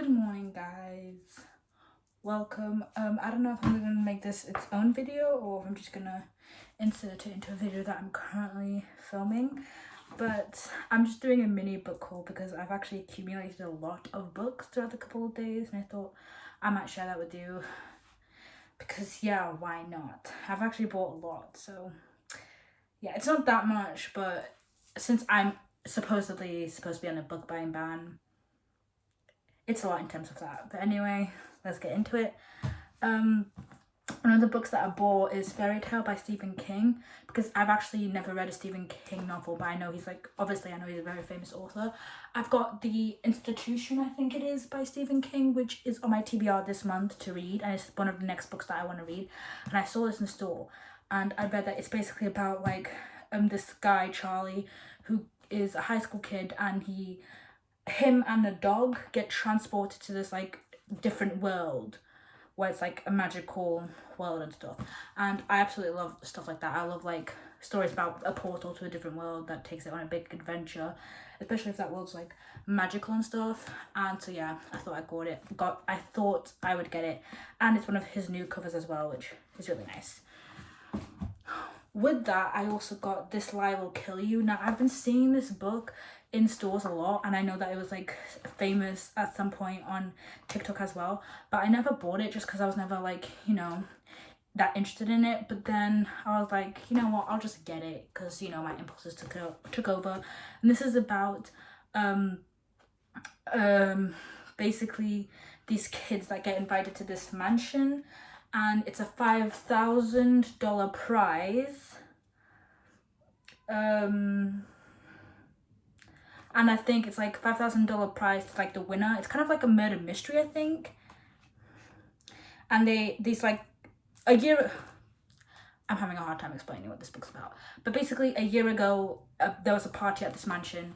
Good morning, guys. Welcome. I don't know if I'm gonna make this its own video or if I'm just gonna insert it into a video that I'm currently filming, but I'm just doing a mini book haul because I've actually accumulated a lot of books throughout the couple of days, and I thought I might share that with you because yeah, why not? I've actually bought a lot, so yeah, it's not that much, but since I'm supposedly supposed to be on a book buying ban, it's a lot in terms of that. But anyway, let's get into it. One of the books that I bought is Fairy Tale by Stephen King, because I've actually never read a Stephen King novel, but I know he's obviously I know he's a very famous author. I've got The Institution, I think it is, by Stephen King, which is on my TBR this month to read, and it's one of the next books that I want to read. And I saw this in the store, and I read that it's basically about this guy Charlie, who is a high school kid, and him and the dog get transported to this different world where it's like a magical world and stuff, and I absolutely love stuff like that. I love stories about a portal to a different world that takes it on a big adventure, especially if that world's like magical and stuff. And so yeah, I thought I thought I would get it, and it's one of his new covers as well, which is really nice. With that, I also got This Lie Will Kill You. Now, I've been seeing this book in stores a lot, and I know that it was famous at some point on TikTok as well, but I never bought it just because I was never that interested in it. But then I was like, you know what, I'll just get it because my impulses took over. And this is about basically these kids that get invited to this mansion, and it's a $5,000 prize. And I think it's like $5,000 prize to the winner. It's kind of like a murder mystery, I think. And a year. I'm having a hard time explaining what this book's about. But basically, a year ago, there was a party at this mansion,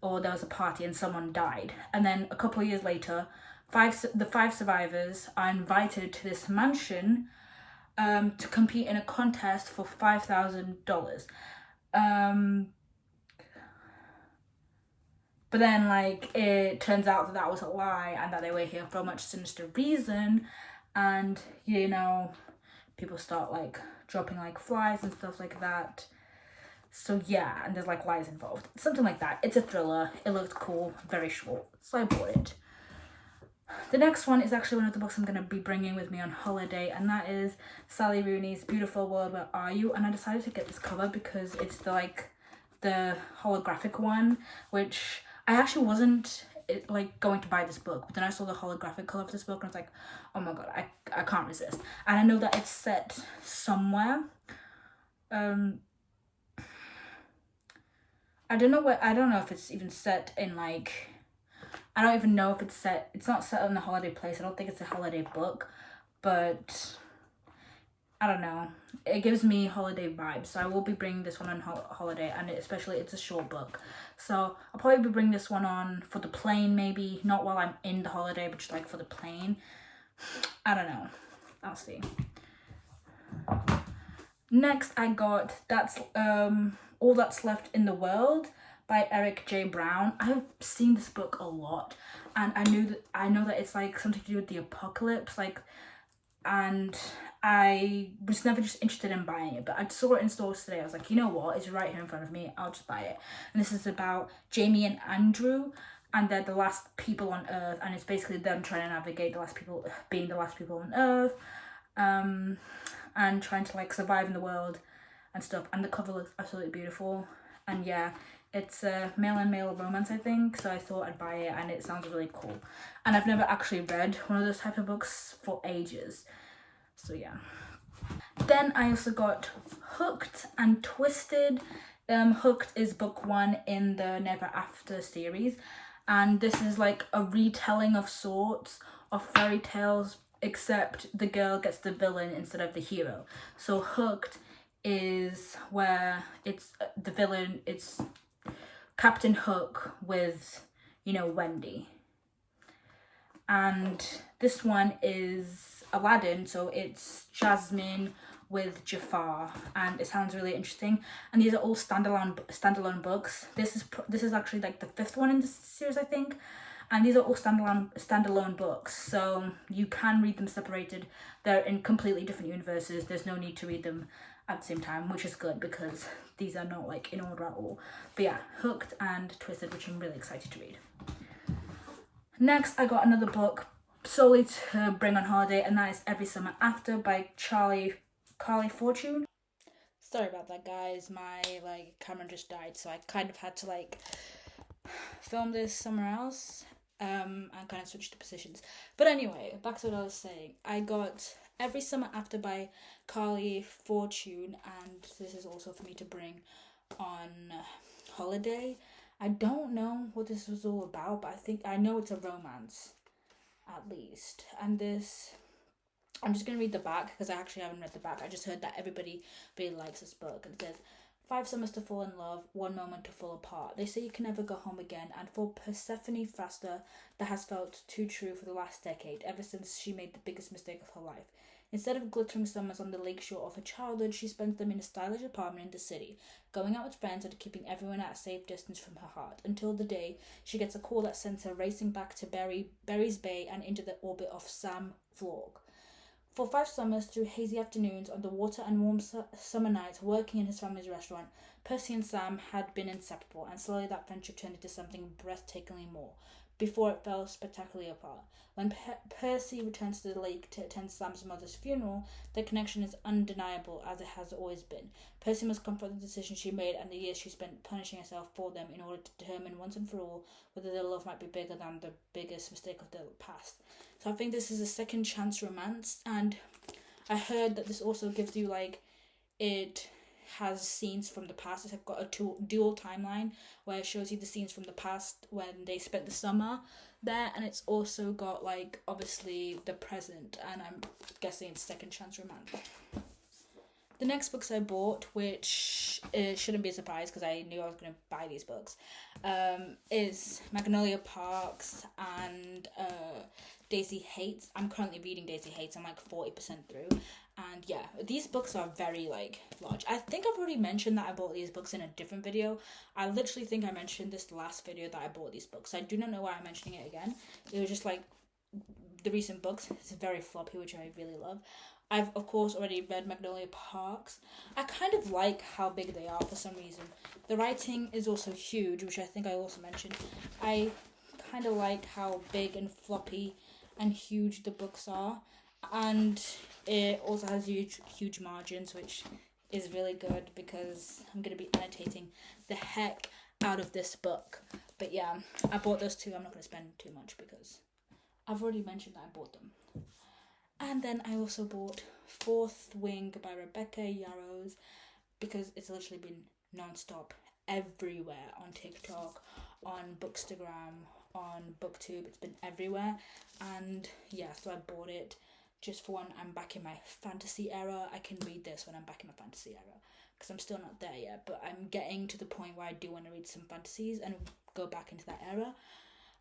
or there was a party and someone died. And then a couple of years later, the five survivors are invited to this mansion to compete in a contest for $5,000. But then it turns out that was a lie, and that they were here for a much sinister reason, and people start dropping flies and stuff like that. So yeah, and there's lies involved, something like that. It's a thriller. It looked cool, very short, so I bought it. The next one is actually one of the books I'm going to be bringing with me on holiday, and that is Sally Rooney's Beautiful World, Where Are You? And I decided to get this cover because it's the holographic one, which I actually wasn't going to buy this book, but then I saw the holographic cover of this book and I was like, oh my god, I can't resist. And I know that it's set somewhere. I don't know if it's even set in I don't even know if it's not set in the holiday place. I don't think it's a holiday book, but I don't know. It gives me holiday vibes, so I will be bringing this one on holiday, and especially it's a short book. So I'll probably be bringing this one on for the plane, maybe. Not while I'm in the holiday, but just for the plane. I don't know. I'll see. Next, I got All That's Left in the World by Eric J. Brown. I've seen this book a lot, and I know that it's something to do with the apocalypse, and I was never just interested in buying it, but I saw it in stores today. I was like, you know what, it's right here in front of me, I'll just buy it. And this is about Jamie and Andrew, and they're the last people on Earth, and it's basically them trying to navigate being the last people on Earth, and trying to survive in the world and stuff. And the cover looks absolutely beautiful, and yeah, it's a male and male romance, I think, so I thought I'd buy it, and it sounds really cool. And I've never actually read one of those type of books for ages, so yeah. Then I also got Hooked and Twisted. Hooked is book 1 in the Never After series, and this is a retelling of sorts of fairy tales, except the girl gets the villain instead of the hero. So Hooked is where it's the villain, it's Captain Hook with Wendy, and this one is Aladdin, so it's Jasmine with Jafar, and it sounds really interesting. And these are all standalone books. This is actually the 5th one in this series, I think, and these are all standalone books, so you can read them separated. They're in completely different universes. There's no need to read them at the same time, which is good because these are not like in order at all. But yeah, Hooked and Twisted, which I'm really excited to read. Next, I got another book solely to bring on holiday, and that is Every Summer After by Carly Fortune. Sorry about that, guys. My camera just died, so I kind of had to film this somewhere else and kind of switch the positions. But anyway, back to what I was saying. I got Every Summer After by Carly Fortune, and this is also for me to bring on holiday. I don't know what this was all about, but I know it's a romance, at least. And this, I'm just going to read the back because I actually haven't read the back. I just heard that everybody really likes this book. And it says, 5 summers to fall in love, 1 moment to fall apart. They say you can never go home again, and for Persephone Fraster, that has felt too true for the last decade, ever since she made the biggest mistake of her life. Instead of glittering summers on the lakeshore of her childhood, she spends them in a stylish apartment in the city, going out with friends and keeping everyone at a safe distance from her heart, until the day she gets a call that sends her racing back to Berry's Bay and into the orbit of Sam Vlog. For 5 summers, through hazy afternoons, on the water and warm summer nights, working in his family's restaurant, Percy and Sam had been inseparable, and slowly that friendship turned into something breathtakingly more, before it fell spectacularly apart. When Percy returns to the lake to attend Sam's mother's funeral, their connection is undeniable, as it has always been. Percy must confront the decision she made and the years she spent punishing herself for them in order to determine once and for all whether their love might be bigger than the biggest mistake of their past. So I think this is a second chance romance, and I heard that this also gives you it has scenes from the past. It's got a dual timeline where it shows you the scenes from the past when they spent the summer there, and it's also got obviously the present, and I'm guessing it's second chance romance. The next books I bought, which shouldn't be a surprise because I knew I was going to buy these books, is Magnolia Parks and Daisy Hates. I'm currently reading Daisy Hates. I'm 40% through. And yeah, these books are very large. I think I've already mentioned that I bought these books in a different video. I literally think I mentioned this last video that I bought these books. I do not know why I'm mentioning it again. It was just the recent books. It's very floppy, which I really love. I've of course already read Magnolia Parks. I kind of like how big they are for some reason. The writing is also huge, which I think I also mentioned. I kind of like how big and floppy and huge the books are, and it also has huge margins, which is really good because I'm going to be annotating the heck out of this book. But yeah, I bought those two. I'm not going to spend too much because I've already mentioned that I bought them. And then I also bought Fourth Wing by Rebecca Yarros because it's literally been non-stop everywhere on TikTok, on Bookstagram, on BookTube. It's been everywhere, and yeah, so I bought it just for when I'm back in my fantasy era. I can read this when I'm back in my fantasy era because I'm still not there yet, but I'm getting to the point where I do want to read some fantasies and go back into that era.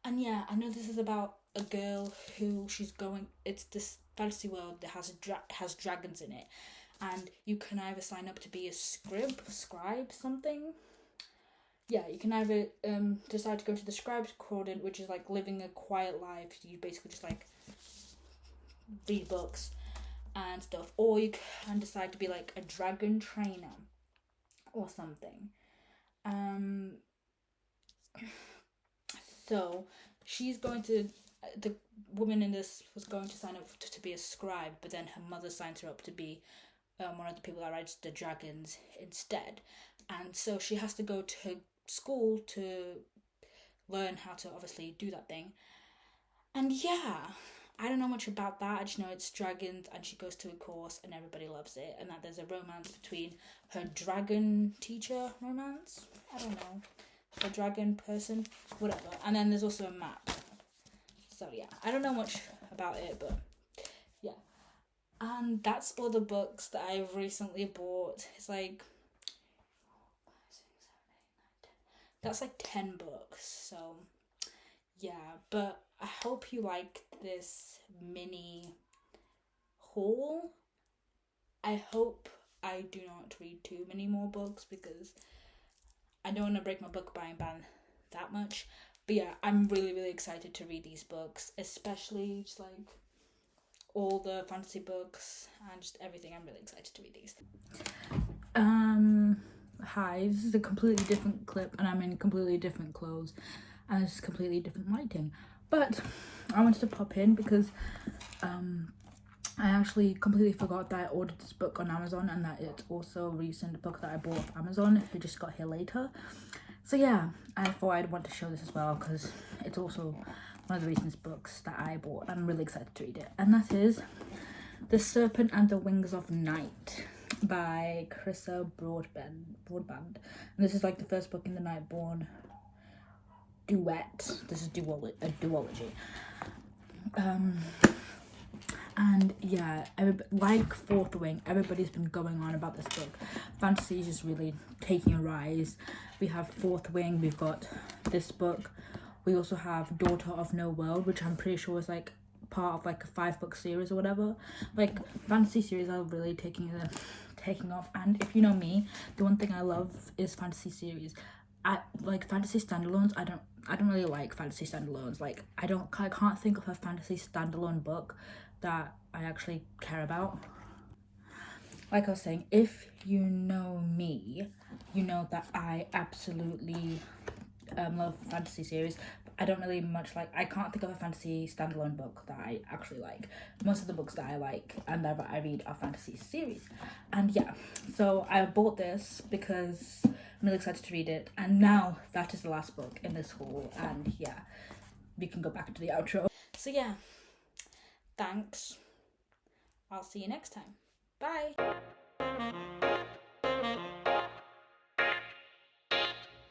And yeah, I know this is about a girl who it's this fantasy world that has dragons in it, and you can either sign up to be a scribe something. Yeah, you can either decide to go to the scribe quadrant, which is living a quiet life. You basically just read books and stuff, or you can decide to be a dragon trainer or something. So the woman in this was going to sign up to be a scribe, but then her mother signs her up to be one of the people that rides the dragons instead. And so she has to go to school to learn how to obviously do that thing. And yeah, I don't know much about that. I just know it's dragons, and she goes to a course and everybody loves it, and that there's a romance between her dragon teacher romance. I don't know. A dragon person, whatever. And then there's also a map. So yeah, I don't know much about it, but yeah. And that's all the books that I've recently bought. It's that's 10 books. So yeah, but I hope you like this mini haul. I hope I do not read too many more books because I don't want to break my book buying ban that much, But yeah, I'm really excited to read these books, especially just like all the fantasy books and just everything. I'm really excited to read these. Hi, this is a completely different clip and I'm in completely different clothes and it's completely different lighting. But I wanted to pop in because I actually completely forgot that I ordered this book on Amazon and that it's also a recent book that I bought off Amazon. It just got here later. So yeah, I thought I'd want to show this as well because it's also one of the recent books that I bought. I'm really excited to read it. And that is The Serpent and the Wings of Night by Carissa Broadband. And this is like the first book in the Nightborn duet. This is a duology. And yeah, like Fourth Wing, everybody's been going on about this book. Fantasy is just really taking a rise. We have Fourth Wing, we've got this book. We also have Daughter of No World, which I'm pretty sure is like part of like a 5-book series or whatever. Like fantasy series are really taking off. And if you know me, the one thing I love is fantasy series. I like fantasy standalones. I don't really like fantasy standalones. Like I can't think of a fantasy standalone book that I actually care about. Like I was saying, if you know me, you know that I absolutely love fantasy series. I don't really much like, I can't think of a fantasy standalone book that I actually like. Most of the books that I like and that I read are fantasy series. And yeah, so I bought this because I'm really excited to read it. And now that is the last book in this haul. And yeah, we can go back to the outro. So yeah, thanks. I'll see you next time. Bye.